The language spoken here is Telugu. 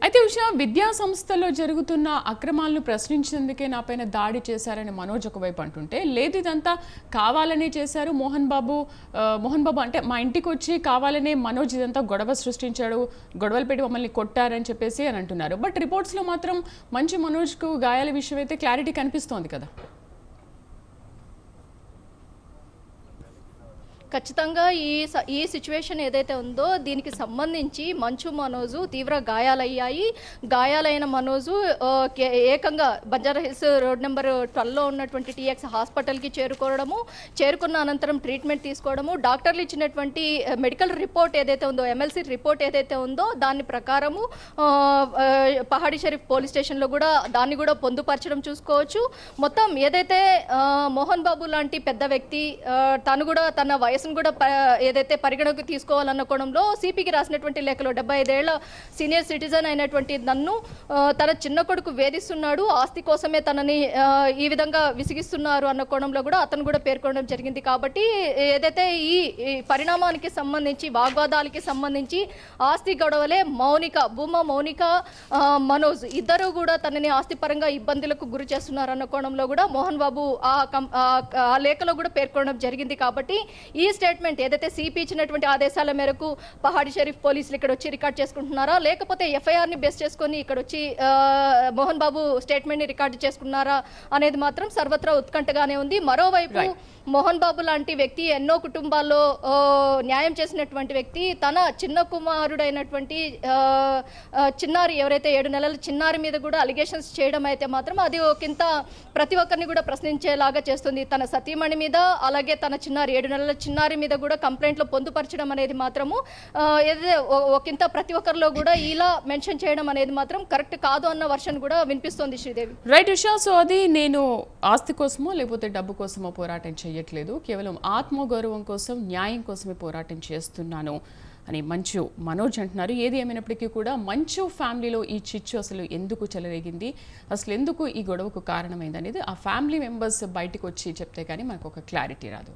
అయితే ఉషా, విద్యా సంస్థల్లో జరుగుతున్న అక్రమాలను ప్రశ్నించేందుకే నాపైన దాడి చేశారని మనోజ్ ఒకవైపు అంటుంటే, లేదు ఇదంతా కావాలనే చేశారు మోహన్ బాబు అంటే మా ఇంటికి వచ్చి కావాలనే మనోజ్ ఇదంతా గొడవ సృష్టించాడు, గొడవలు పెట్టి మమ్మల్ని కొట్టారని చెప్పేసి అని అంటున్నారు. బట్ రిపోర్ట్స్లో మాత్రం మంచి మనోజ్కు గాయాల విషయం అయితే క్లారిటీ కనిపిస్తోంది కదా. ఖచ్చితంగా ఈ సిచ్యువేషన్ ఏదైతే ఉందో దీనికి సంబంధించి మంచు మనోజు తీవ్ర గాయాలయ్యాయి. గాయాలైన మనోజు ఏకంగా బంజారా హిల్స్ రోడ్ నెంబర్ 12లో ఉన్నటువంటి టీఎక్స్ హాస్పిటల్కి చేరుకున్న అనంతరం ట్రీట్మెంట్ తీసుకోవడము, డాక్టర్లు ఇచ్చినటువంటి మెడికల్ రిపోర్ట్ ఏదైతే ఉందో, ఎమ్మెల్సీ రిపోర్ట్ ఏదైతే ఉందో దాని ప్రకారము పహాడీ షరీఫ్ పోలీస్ స్టేషన్లో కూడా దాన్ని కూడా పొందుపరచడం చూసుకోవచ్చు. మొత్తం ఏదైతే మోహన్ బాబు లాంటి పెద్ద వ్యక్తి తను కూడా తన వయసును కూడా ఏదైతే పరిగణకు తీసుకోవాలన్న కోణంలో సిపికి రాసినటువంటి లేఖలో 75 ఏళ్ల సీనియర్ సిటిజన్ అయినటువంటి నన్ను తన చిన్న కొడుకు వేధిస్తున్నాడు, ఆస్తి కోసమే తనని ఈ విధంగా విసిగిస్తున్నారు అన్న కోణంలో కూడా అతను కూడా పేర్కొనడం జరిగింది. కాబట్టి ఏదైతే ఈ పరిణామానికి సంబంధించి వాగ్వాదాలకి సంబంధించి ఆస్తి గొడవలే భూమా మౌనిక మనోజ్ ఇద్దరు కూడా తనని ఆస్తిపరంగా ఇబ్బందులకు గురి చేస్తున్నారన్న కోణంలో కూడా మోహన్ బాబు ఆ లేఖలో కూడా పేర్కొనడం జరిగింది. కాబట్టి ఈ స్టేట్మెంట్ ఏదైతే సిపి ఇచ్చినటువంటి ఆదేశాల మేరకు పహాడీ షరీఫ్ పోలీసులు ఇక్కడ వచ్చి రికార్డ్ చేసుకుంటున్నారా, లేకపోతే ఎఫ్ఐఆర్ని బేస్ చేసుకొని ఇక్కడ వచ్చి మోహన్ బాబు స్టేట్మెంట్ని రికార్డు చేసుకున్నారా అనేది మాత్రం సర్వత్రా ఉత్కంఠగానే ఉంది. మరోవైపు మోహన్ బాబు లాంటి వ్యక్తి ఎన్నో కుటుంబాల్లో న్యాయం చేసినటువంటి వ్యక్తి తన చిన్న కుమారుడైనటువంటి చిన్నారి ఎవరైతే 7 నెలల చిన్నారి మీద కూడా అలిగేషన్స్ చేయడం అయితే మాత్రం అది ఒకంత ప్రతి ఒక్కరిని కూడా ప్రశ్నించేలాగా చేస్తుంది. తన సతీమణి మీద అలాగే తన చిన్నారి 7 నెలల చిన్నారి మీద కూడా కంప్లైంట్లో పొందుపరచడం అనేది మాత్రము ఏదైతే ఒకంత ప్రతి ఒక్కరిలో కూడా ఇలా మెన్షన్ చేయడం అనేది మాత్రం కరెక్ట్ కాదు అన్న వర్షన్ కూడా వినిపిస్తోంది శ్రీదేవి. రైట్ ఉషా, సో అది నేను ఆస్తి కోసమో లేకపోతే డబ్బు కోసమో పోరాటం చేయట్లేదు, కేవలం ఆత్మగౌరవం కోసం న్యాయం కోసమే పోరాటం చేస్తున్నాను అని మంచు మనోజ్ అంటున్నారు. ఏది ఏమైనప్పటికీ కూడా మంచు ఫ్యామిలీలో ఈ చిచ్చు అసలు ఎందుకు చెలరేగింది, అసలు ఎందుకు ఈ గొడవకు కారణమైంది అనేది ఆ ఫ్యామిలీ మెంబర్స్ బయటకు వచ్చి చెప్తే కానీ మనకు ఒక క్లారిటీ రాదు.